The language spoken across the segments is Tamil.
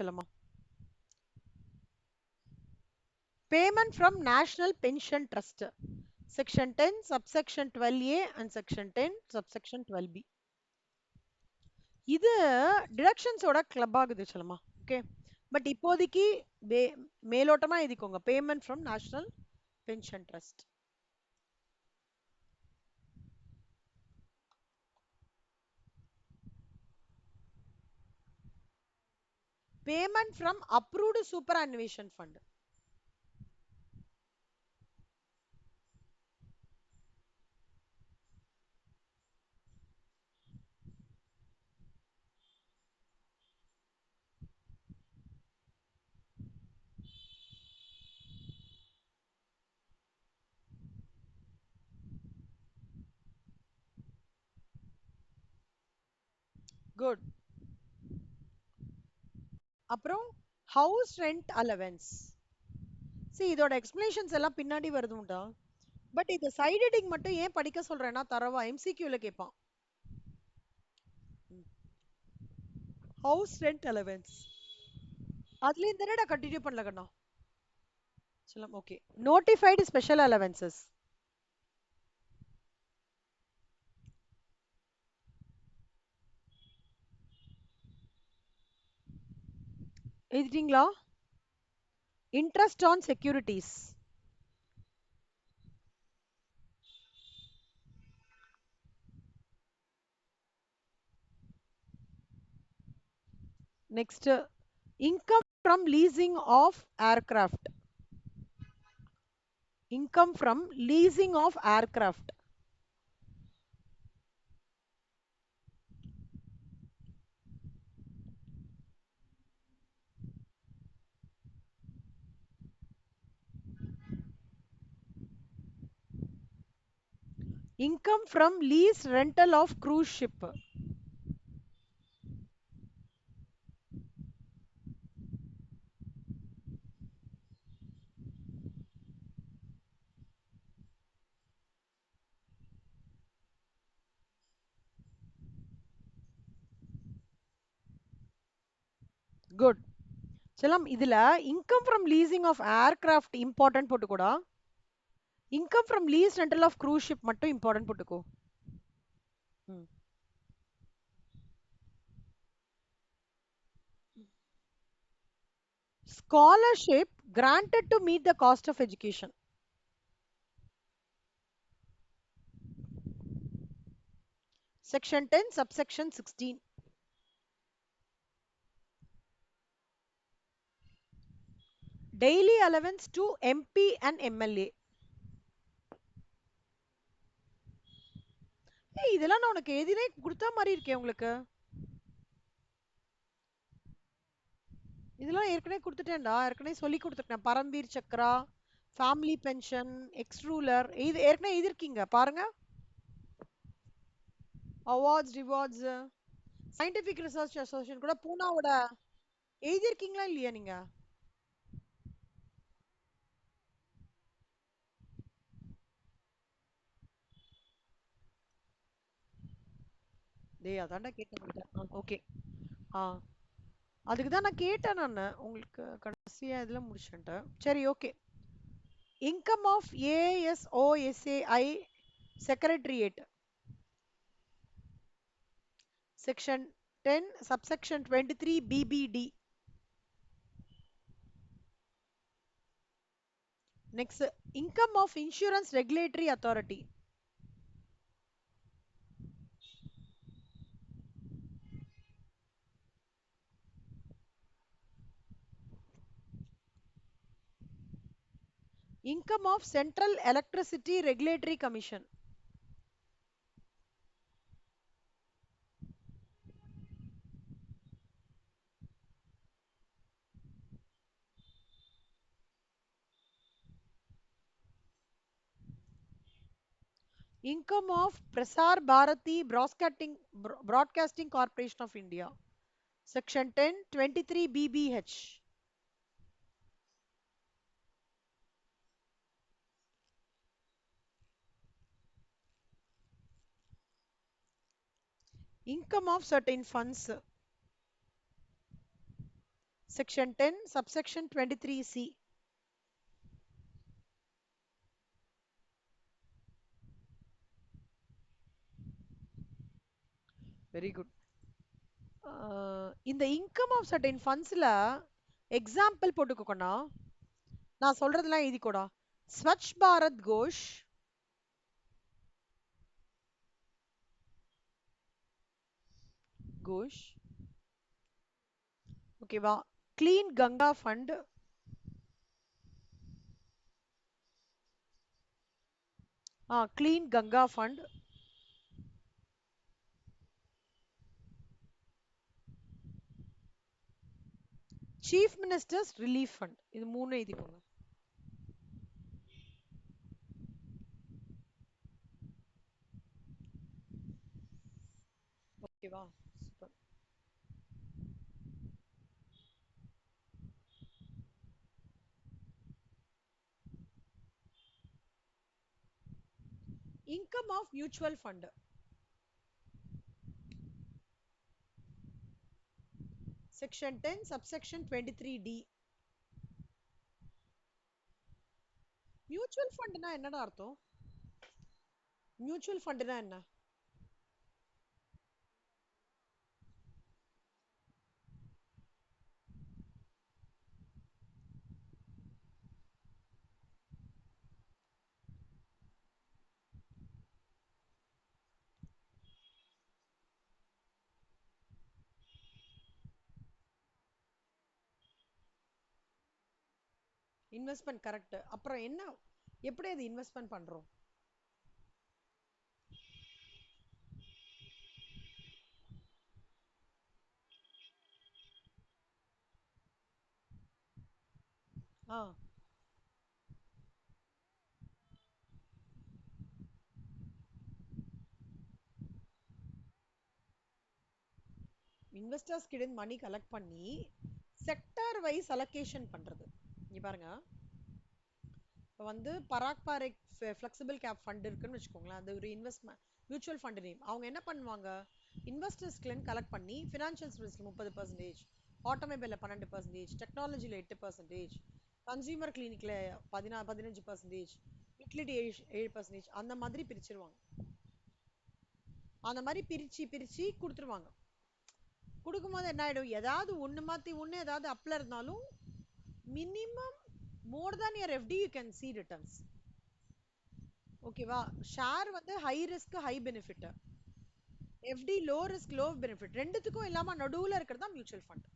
Chalama. Payment from National Pension Trust. Section 10, subsection 12A and section 10, subsection 12B. இது டிடக்ஷன்ஸோட கிளப் ஆகுது சொல்லமா. ஓகே, பட் இப்போதைக்கு மேலோட்டமா எழுதிக்கோங்க, payment from national pension trust. Payment from approved super Anveshan fund. Good. அப்புறம் ஹவுஸ் ரெண்ட் அலவன்ஸ். சரி, இதோட எக்ஸ்பிளேஷன்ஸ் எல்லாம் பின்னாடி வருதுண்டா. பட் இது சைட் ஹெட்டிங் மட்டும் ஏன் படிக்க சொல்றேன்னா தரவா எம்சிக்யூல கேட்பான். ஹவுஸ் ரெண்ட் அலவன்ஸ் அதுல இந்த என்னடா கண்டினியூ பண்ணல கண்ணா. சரி, ஓகே. Notified special allowances. எழுதிட்டீங்களா? Interest on securities. Next, income from leasing of aircraft. Income from leasing of aircraft. Income from lease rental of cruise ship. Good. Chalam, idila income from leasing of aircraft important போட்டுக்கோடா. Income from lease rental of cruise ship மட்டும் important போட்டுக்கோ. Scholarship granted to meet the cost of education. Section 10, subsection 16. Daily allowance to MP and MLA. இதெல்லாம் நான் உனக்கு எதிரே கொடுத்த மாதிரி இருக்கேன் உங்களுக்கு. இதெல்லாம் ஏற்கனவே கொடுத்துட்டேன்டா, ஏற்கனவே சொல்லி கொடுத்துட்டேன். Paramvir Chakra, family pension, ex ruler, இது ஏற்கனவே எழுதிருக்கீங்க பாருங்க. Awards, rewards, scientific research association கூட பூனாவோட எழுதிருக்கீங்களா இல்லையா நீங்க? டேய் அதான்டா கேட்டேன். ஓகே. அதுக்கு தான் நான் கேட்டேன். நான் உங்களுக்கு கடைசியா இதுல முடிச்சிட்டேன். சரி, okay. Income of ASOSAI secretariat. Section 10, subsection 23 BBD. Next, income of insurance regulatory authority. Income of Central Electricity Regulatory Commission. Income of Prasar Bharati Broadcasting Corporation of India. Section 10, 23 BBH. Income of certain funds. Section 10, subsection 23C. Very good. இந்த income of certain fundsல எக்ஸாம்பிள் போட்டுக்கோண்ணா. நான் சொல்றதெல்லாம் எழுதிக்கோடா. ஸ்வச் பாரத் கோஷ், கோஷ் ஓகேவா, clean Ganga fund, clean Ganga fund, chief ministers relief fund. இது மூணு எழுதிக்கோங்க. ஓகேவா, super. Income of mutual fund. Section 10 subsection 23D. Mutual ஃபண்ட்னா என்னடா அர்த்தம்? மியூச்சுவல் ஃபண்ட்னா என்ன? Investment correct. அப்புறம் என்ன, எப்படி அது இன்வெஸ்ட்மெண்ட் பண்றோம்? ஆ இன்வெஸ்டர்ஸ் கிட்ட மணி கலெக்ட் பண்ணி செக்டார் வைஸ் அலோகேஷன் பண்றது. இங்க பாருங்க, இப்போ வந்து Parag Parikh flexible cap fund இருக்குன்னு வச்சுக்கோங்களேன். அது ஒரு இன்வெஸ்ட்மெண்ட் மியூச்சுவல் ஃபண்ட் நேம். அவங்க என்ன பண்ணுவாங்க, இன்வெஸ்டர்ஸ்லேருந்து கலெக்ட் பண்ணி ஃபினான்ஷியல் சர்வீஸ்ல 30%, ஆட்டோமொபைலில் 12%, டெக்னாலஜியில் 8%, கன்சியூமர் கிளினிக்ல 15%, யூட்டிலிட்டி 7%, அந்த மாதிரி பிரிச்சிருவாங்க. அந்த மாதிரி பிரிச்சு பிரிச்சு கொடுத்துருவாங்க. கொடுக்கும்போது என்ன ஆயிடும், ஏதாவது ஒன்று மாற்றி ஒன்று ஏதாவது அப்ல இருந்தாலும் minimum more than your FD you can see returns. ஓகேவா, ஷேர் வந்து high risk high benefit, FD low risk low benefit, ரெண்டுத்துக்கும் இல்லாம நடுவுல இருக்கிறது தான் மியூச்சுவல் ஃபண்ட்.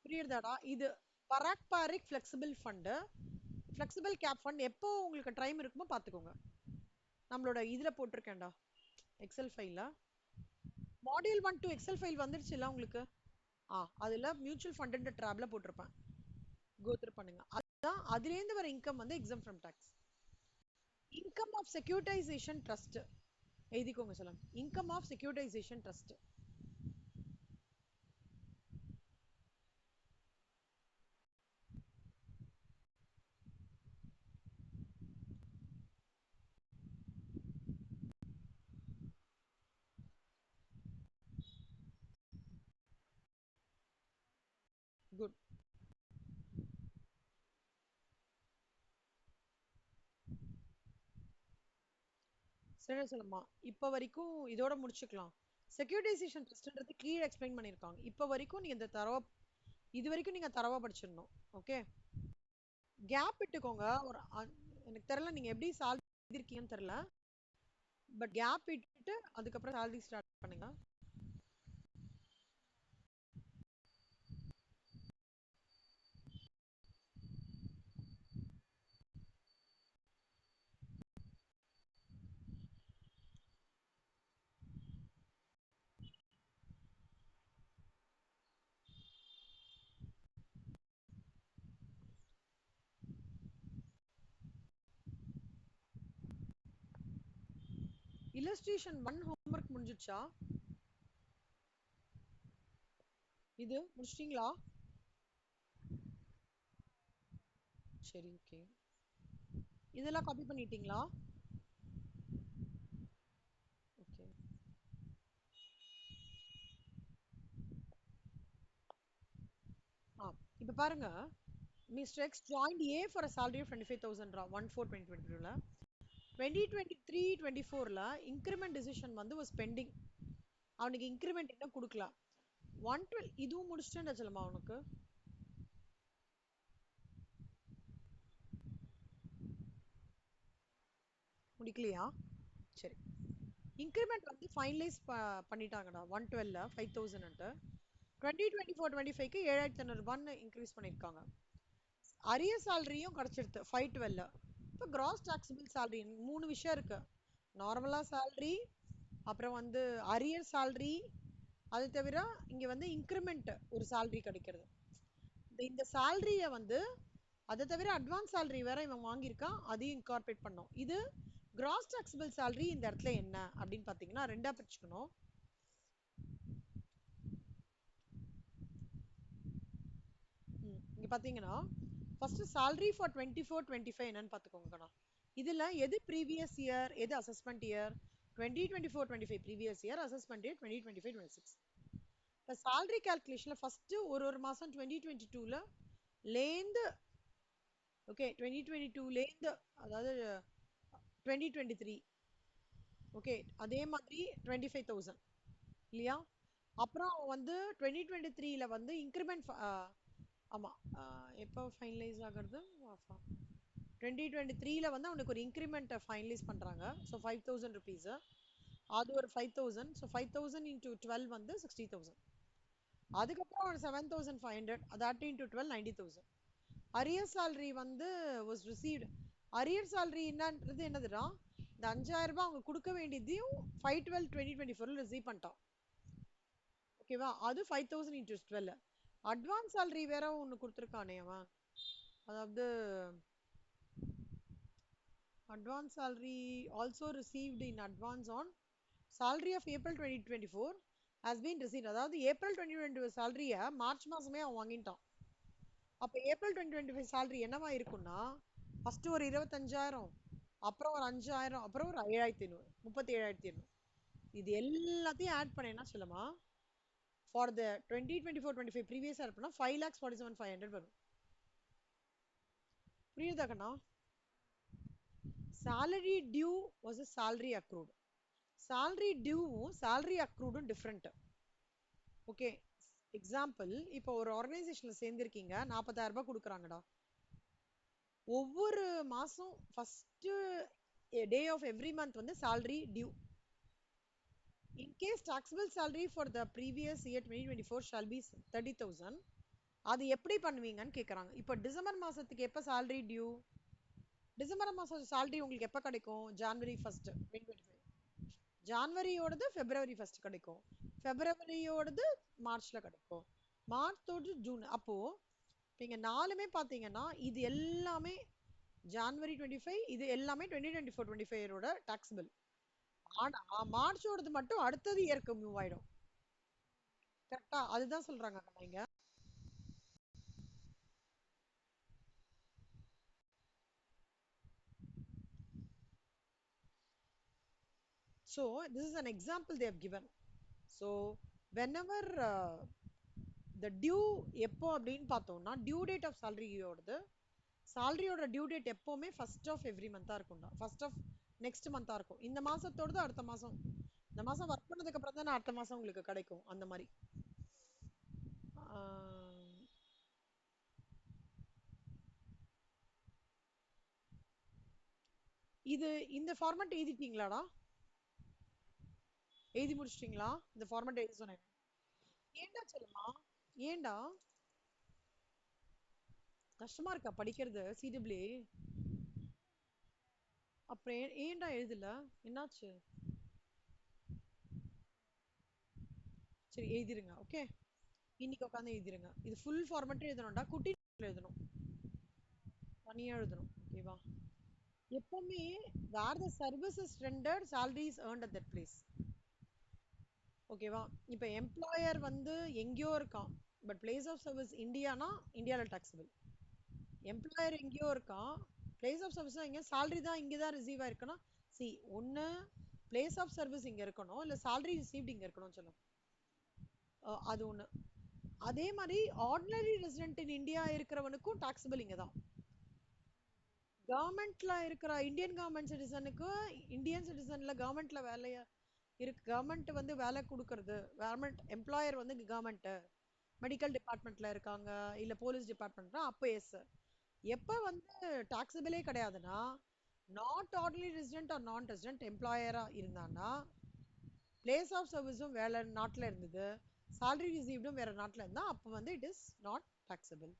புரியுதாடா? இது Parag Parikh flexible fund, flexible cap fund. எப்போ உங்களுக்கு டைம் இருக்குமோ பார்த்துக்கோங்க. நம்மளோட இதுல போட்டிருக்கேன்டா, எக்ஸல் ஃபைல்ல. மாடியூல் 1 to எக்ஸல் ஃபைல் வந்துருச்சுல்ல உங்களுக்கு? அதுல மியூச்சுவல் ஃபண்ட் ட்ராப்ல போட்டிருப்பேன், கோத்ரூ பண்ணுங்க. அதுதான் அதுலேருந்து வர இன்கம் வந்து exempt from tax. Income of securitization trust எழுதிக்கோங்க சொல்லுங்க. Income of securitization trust. Good. சரி சொல்லுமா, இப்போ வரைக்கும் இதோட முடிச்சுக்கலாம். செக்யூரிட்டைசேஷன் ட்ரஸ்ட்ன்றது கீழே எக்ஸ்பிளைன் பண்ணியிருக்காங்க. இப்போ வரைக்கும் நீங்க இந்த தரவா, இது வரைக்கும் நீங்க தரவா படிச்சிடணும். ஓகே, கேப் விட்டுக்கோங்க. ஒரு எனக்கு தெரியல நீங்க எப்படி சால்வ் பண்ணிருக்கீங்கன்னு தெரியல, பட் கேப் விட்டுட்டு அதுக்கப்புறம் சால்வி ஸ்டார்ட் பண்ணுங்க. இல்லஸ்ட்ரேஷன் 1 ஹோம்வொர்க் முடிஞ்சிடுச்சா? இது முடிச்சிட்டீங்களா? சரி, ஓகே. இதெல்லாம் காப்பி பண்ணிட்டீங்களா? ஓகே. இப்ப பாருங்க, Mr. X joined A for a salary of 25,000 1/4/2022ல 2023-24ல இன்கிரிமெண்ட் டிசிஷன் வந்து was pending. அவனுக்கு இன்கிரிமெண்ட் இன்னும் கொடுக்கல. 112 இதுவும் முடிச்சிட்டேன்னு சொல்லமா அவனுக்கு? முடிக்கலையா? சரி. இன்கிரிமெண்ட் வந்து ஃபைனலைஸ் பண்ணிட்டாங்கடா 112ல 5,000ன்ட்டு 2024-25க்கு 7,500 ரூபான்னு இன்க்ரீஸ் பண்ணிருக்காங்க. அரிய சேலரியும் கிடைச்சிருது 512ல. இப்போ கிராஸ் டாக்ஸபிள் சேலரி 3 விஷயம் இருக்கு. நார்மலா சேலரி, அப்புறம் வந்து அரியர் சேலரி, அது தவிர இங்க வந்து இன்க்ரிமெண்ட் ஒரு சேலரி கிடைக்கிறது. இந்த சேலரிய வந்து அதை தவிர அட்வான்ஸ் சேலரி வேற இவன் வாங்கியிருக்கான், அதையும் இன்கார்பரேட் பண்ணோம். இது கிராஸ் டாக்ஸபிள் சேலரி இந்த இடத்துல என்ன அப்படின்னு பாத்தீங்கன்னா ரெண்டா பிரிச்சுக்கணும். இங்க பாத்தீங்கன்னா ஃபர்ஸ்ட் salary for 24-25 என்னன்னு பாத்துக்கோங்கண்ணா. இதுல எது previous year, எது assessment year? 2024-25 previous year, assessment year 2025-26. இப்போ salary calculationல ஃபர்ஸ்ட் ஒரு மாசம் 2022ல லேந்து ஓகே 2022லேந்து அதாவது 2023 ஓகே அதே மாதிரி 25,000 இல்லையா? அப்புறம் வந்து 2023ல வந்து இன்க்ரிமெண்ட் ஆமா எப்போ ஃபைனலைஸ் ஆகிறது? 2023ல வந்து அவனுக்கு ஒரு இன்க்ரிமெண்ட் ஃபைனலைஸ் பண்றாங்க. ஸோ 5,000 ருபீஸ், அது ஒரு 5,000. ஸோ 5,000 இன்டூ 12 வந்து 60,000. அதுக்கப்புறம் ஒரு 7,500, that into 12 90,000. அரியர் சேலரி வந்து was received. அரியர் சேலரி என்னன்றது என்னதுடா? இந்த 5,000 ரூபாய் அவங்க கொடுக்க வேண்டியதையும் 5/12/2024 ரிசீவ் பண்ணிட்டான். ஓகேவா? அது 5,000 இன்டூ 12. அட்வான்ஸ் சேலரி வேற ஒன்று கொடுத்துருக்கானே அவன், அதாவது advance salary also received in advance on salary of April 2024 has been received. அதாவது ஏப்ரல் 2024 சேலரிய மார்ச் மாசமே அவன் வாங்கிட்டான். அப்ப ஏப்ரல் 2025 சேலரி என்னவா இருக்கும்னா ஃபர்ஸ்ட் ஒரு 25,000, அப்புறம் ஒரு 5,000, அப்புறம் ஒரு 7,500, 37,800. இது எல்லாத்தையும் ஆட் பண்ணேன்னா சொல்லுமா ஃபார் த 2024-25 ப்ரீவியஸ் ஆட் பண்ணா 5,47,500 வரும். புரியுதா கண்ணா? salary due was a salary accrued. salary due salary accrued different. Okay example, இப்போ ஒரு ஆர்கனைசேஷன்ல சேர்ந்திருக்கீங்க, 40,000 ரூபாய் கொடுக்குறாங்கடா. ஒவ்வொரு மாசம் first day of every month வந்து salary due. In case taxable salary for the previous year 2024 shall be 30,000. அது எப்படி பண்ணுவீங்கன்னு கேக்குறாங்க. இப்போ டிசம்பர் மாசத்துக்கு எப்ப salary due? டிசம்பர் மாசம் salary உங்களுக்கு எப்ப கிடைக்கும்? ஜனவரி 1st 2025. ஜான்வரியோடது பிப்ரவரி 1st கிடைக்கும், பிப்ரவரியோடது மார்ச்ல கிடைக்கும், மார்ச்சோடு ஜூன். அப்போ நீங்க நாலுமே பாத்தீங்கன்னா இது எல்லாமே ஜான்வரி 25, இது எல்லாமே 2024-25 டாக்ஸபிள். ஆனா மார்ச்சோடது மட்டும் அடுத்தது இயருக்கு மூவ் ஆயிடும். கரெக்டா? அதுதான் சொல்றாங்க இங்க. So this is an example they have given. So whenever the due எப்போ அப்படின்னு பார்த்தோம்னா டியூ டேட் ஆஃப் சேலரியோடது, சேலரியோட டியூ டேட் எப்பவுமே ஃபர்ஸ்ட் ஆஃப் எவ்ரி மந்தா இருக்கும்டா. ஃபர்ஸ்ட் ஆஃப் நெக்ஸ்ட் மந்தா இருக்கும். இந்த மாசத்தோடது அடுத்த மாசம், இந்த மாசம் ஒர்க் பண்ணதுக்கு அப்புறம் தான் அடுத்த மாசம் உங்களுக்கு கிடைக்கும். அந்த மாதிரி இது இந்த ஃபார்மட் எழுதிட்டீங்களாடா? எழுதி முடிச்சிட்டீங்களா? இந்த ஃபார்மட் எழுதி சொன்னேன். ஏன்டா சொல்லுமா? ஏன்டா கஷ்டமா இருக்கா படிக்கிறது சிடபிள்யூ? அப்புறம் ஏன்டா எழுதல? என்னாச்சு? சரி எழுதிருங்க. ஓகே, இன்னைக்கு உட்காந்து எழுதிருங்க. இது ஃபுல் ஃபார்மட் எழுதணும்டா, குட்டி எழுதணும், தனியா எழுதணும். ஓகேவா? எப்பவுமே where the services rendered salary is earned at that place. ஓகேவா? இப்போ எம்ப்ளாயர் வந்து எங்கேயோ இருக்கான், பட் பிளேஸ் ஆஃப் சர்வீஸ் இந்தியானா இந்தியாவில் டாக்ஸபிள். எம்ப்ளாயர் எங்கேயோ இருக்கான், பிளேஸ் ஆஃப் சர்வீஸ் எங்க salary தான் இங்கே தான் ரிசீவ் ஆயிருக்குன்னா, சி ஒன்று பிளேஸ் ஆஃப் சர்வீஸ் இங்கே இருக்கணும், இல்லை salary ரிசீவ்ட் இங்கே இருக்கணும்னு சொல்லும். அது ஒன்று. அதே மாதிரி ஆர்டினரி ரெசிடென்ட் இன் இந்தியா இருக்கிறவனுக்கும் டாக்ஸபிள் இங்க தான். கவர்மெண்ட்ல இருக்கிற இந்தியன் கவர்மெண்ட் சிட்டிசனுக்கு இந்தியன் சிட்டிசன்ல கவர்மெண்ட்ல வேலைய இருக்கு. கவர்மெண்ட் வந்து வேலை கொடுக்கறது, கவர்மெண்ட் எம்ப்ளாயர் வந்து கவர்மெண்ட் மெடிக்கல் டிபார்ட்மெண்ட்ல இருக்காங்க இல்ல போலீஸ் டிபார்ட்மெண்ட்னா அப்ப எஸ். எப்ப வந்து டாக்ஸபிளே கிடையாதுன்னா not ordinary resident or non resident எம்ப்ளாயரா இருந்தான்னா பிளேஸ் ஆஃப் சர்வீஸும் வேற நாட்டில் இருந்தது, salary ரிசீவ்டும் வேற நாட்டில் இருந்தா அப்போ வந்து இட் இஸ் நாட் டாக்ஸபிள்.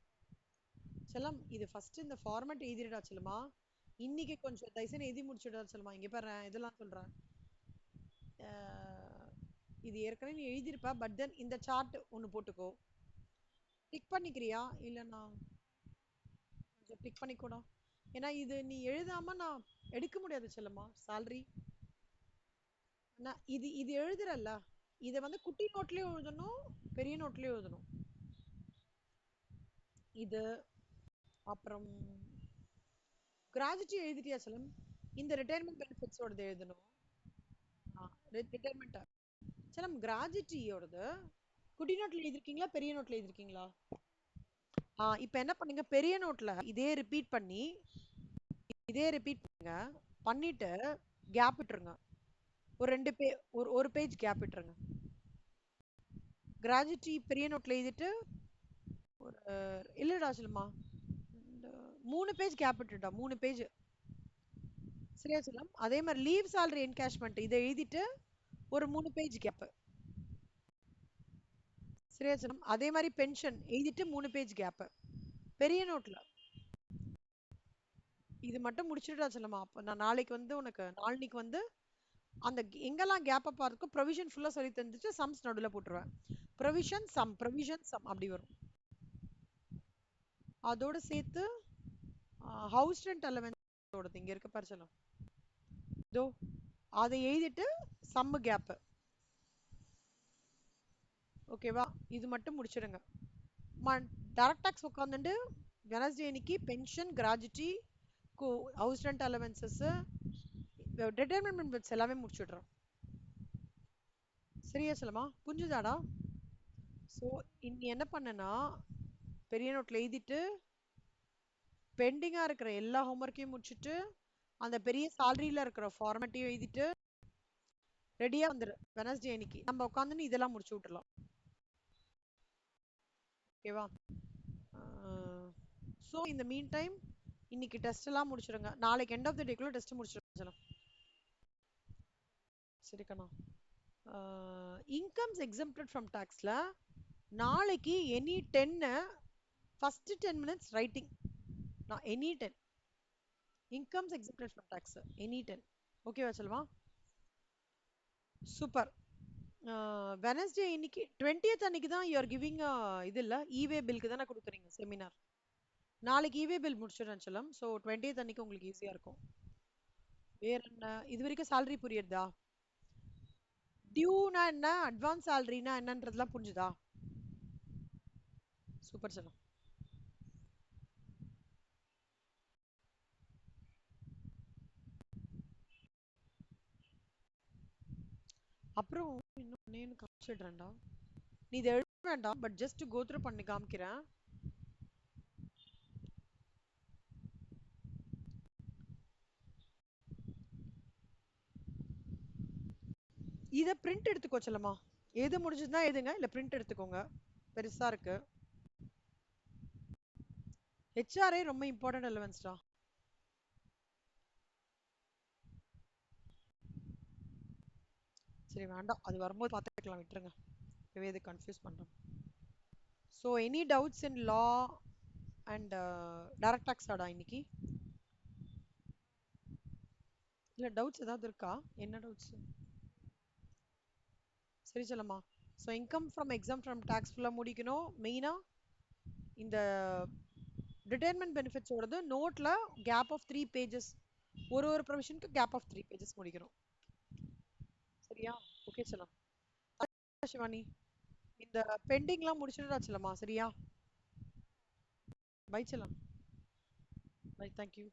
செல்லம் இது ஃபர்ஸ்ட் இந்த ஃபார்மேட் எழுதிடா செல்லுமா. இன்னைக்கு கொஞ்சம் தயவுசெய்து எழுதி முடிச்சுடா செல்லுமா. இங்க பாரு இதெல்லாம் சொல்றேன். இது ஏற்கனவே நீ எழுதியிருப்ப, பட் தென் இந்த சார்ட் ஒன்று போட்டுக்கோ. டிக் பண்ணிக்கிறியா இல்லைண்ணா? கொஞ்சம் டிக் பண்ணிக்கூடா. ஏன்னா இது நீ எழுதாம நான் எடுக்க முடியாது செல்லுமா salary. இது இது எழுதுறல்ல, இதை வந்து குட்டி நோட்லயும் எழுதணும் பெரிய நோட்லயும் எழுதணும். இது அப்புறம் கிராஜுட்டி எழுதிட்டியா செல்லம்? இந்த ரிட்டையர்மெண்ட் பெனிஃபிட்ஸோடது எழுதணும். ரிட்டையர்மெண்ட் செல்லம் கிராஜுட்டியோடது குட்டி நோட்ல எழுதிருக்கீங்களா பெரிய நோட்ல எழுதிருக்கீங்களா? இப்போ என்ன பண்ணுங்க, பெரிய நோட்ல இதே ரிப்பீட் பண்ணுங்க. பண்ணிட்டு கேப் விட்டுருங்க. ஒரு ரெண்டு பே ஒரு பேஜ் கேப் விட்டுருங்க. கிராஜுட்டி பெரிய நோட்ல எழுதிட்டு ஒரு இல்லடா சொல்லுமா 3 பேஜ் கேப் விட்டுட்டா 3 பேஜ். சரியா சொல்லம். அதே மாதிரி லீவ் salary என்கேஷ்மெண்ட் இதை எழுதிட்டு ஒரு 3 பேஜ் கேப். சரியா சொல்லம். அதே மாதிரி பென்ஷன் எழுதிட்டு 3 பேஜ் கேப் பெரிய நோட்ல. இது மட்டும் முடிச்சுட்டா சொல்லமா. அப்ப நான் நாளைக்கு வந்து உனக்கு நாளைக்கு வந்து அந்த எங்கெல்லாம் கேப் அப்பா இருக்கோ ப்ரொவிஷன் ஃபுல்லா சொல்லி தந்துட்டு சம்ஸ் நடுவில் போட்டுருவேன். ப்ரொவிஷன் சம் அப்படி வரும். அதோட சேர்த்து ஹவுஸ் ரெண்ட் அலவன்ஸ் இங்க இருக்க பாரு சொல்லும். இதோ அதை எழுதிட்டு சம்மு கேப். ஓகேவா? இது மட்டும் முடிச்சிடுங்க. டைரக்ட் டாக்ஸ் உட்காந்துட்டு வெனஸ்டே அன்னைக்கு pension gratuity house rent allowances retirement benefits எல்லாமே முடிச்சுடுறோம். சரியா சொல்லமா? புரிஞ்சுதாடா? ஸோ இன்னி என்ன பண்ணனா பெரிய நோட்ல எழுதிட்டு பெண்டிங்கா இருக்கிற எல்லா ஹோம்ஒர்க்கையும் முடிச்சுட்டு அந்த பெரிய சாலரியில இருக்கிற ஃபார்மேட்டையும் எழுதிட்டு ரெடியா வந்துரு. வெனஸ்டே அன்னைக்கு நம்ம உட்காந்துன்னு இதெல்லாம் முடிச்சு விட்டுறலாம். ஓகேவா? ஸோ இந்த மீன் டைம் இன்னைக்கு டெஸ்ட் எல்லாம் முடிச்சிடுங்க. நாளைக்கு எண்ட் ஆஃப் த டேக்குள்ள டெஸ்ட் முடிச்சிடுங்க. சரிக்கண்ணா. இன்கம்ஸ் எக்ஸம்ப்டட் ஃப்ரம் டாக்ஸ்ல நாளைக்கு எனி 10 ஃபர்ஸ்ட் 10 minutes ரைட்டிங். நான் any 10 incomes exempted from tax any 10. ஓகேவா செல்வா? சூப்பர். வெனஸ்டே இன்னைக்கு 20th அன்னைக்கு தான் யூ ஆர் கிவிங் இது இல்ல இவே பில்க்கு தானே கொடுக்குறீங்க செமினார். நாளைக்கு இவே பில் முடிச்சிடுறேன் செல்லம். ஸோ 20th அன்னைக்கு உங்களுக்கு ஈஸியா இருக்கும். வேற என்ன இது வரைக்கும் salary புரியுதா? டியூனா என்ன அட்வான்ஸ் சேலரினா என்னன்றதுலாம் புரிஞ்சுதா? சூப்பர் செல்லம். அப்புறம் இன்னும் நேம் காமிச்சிடுறேன்டா. நீ இதை எழுத வேண்டாம், பட் ஜஸ்ட் கோ த்ரூ பண்ணி காமிக்கிறேன். இதை பிரிண்ட் எடுத்துக்கோ செல்லமா. எது முடிஞ்சதுன்னா எதுங்க இல்ல பிரிண்ட் எடுத்துக்கோங்க. பெருசா இருக்கு. ஹெச்ஆர்ஏ ரொம்ப இம்பார்ட்டன்ட் எலமெண்ட்ஸ்டா. சரி வேண்டாம், அது வரும்போது பார்த்துக்கலாம், விட்டுருங்க. இப்பவே இது கன்ஃபியூஸ் பண்றோம். So any doubts in law and direct tax ஆடா இன்னைக்கு? இல்ல டவுட்ஸ் ஏதாவது இருக்கா? என்ன டவுட்ஸ்? சரி சொல்லமா. So income from exempt from tax ஃபுல்லாக முடிக்கணும். மெயினாக இந்த ரிட்டையர்மெண்ட் பெனிஃபிட்ஸோடது நோட்ல கேப் ஆஃப் 3 pages, ஒரு ப்ரொவிஷனுக்கு கேப் ஆஃப் 3 pages முடிக்கணும். சரியா? ஓகே சொல்லலாம். சிவானி இந்த பெண்டிங்லாம் முடிச்சுட்டா சொல்லமா. சரியா? பை சொல்லலாம். Bye, thank you.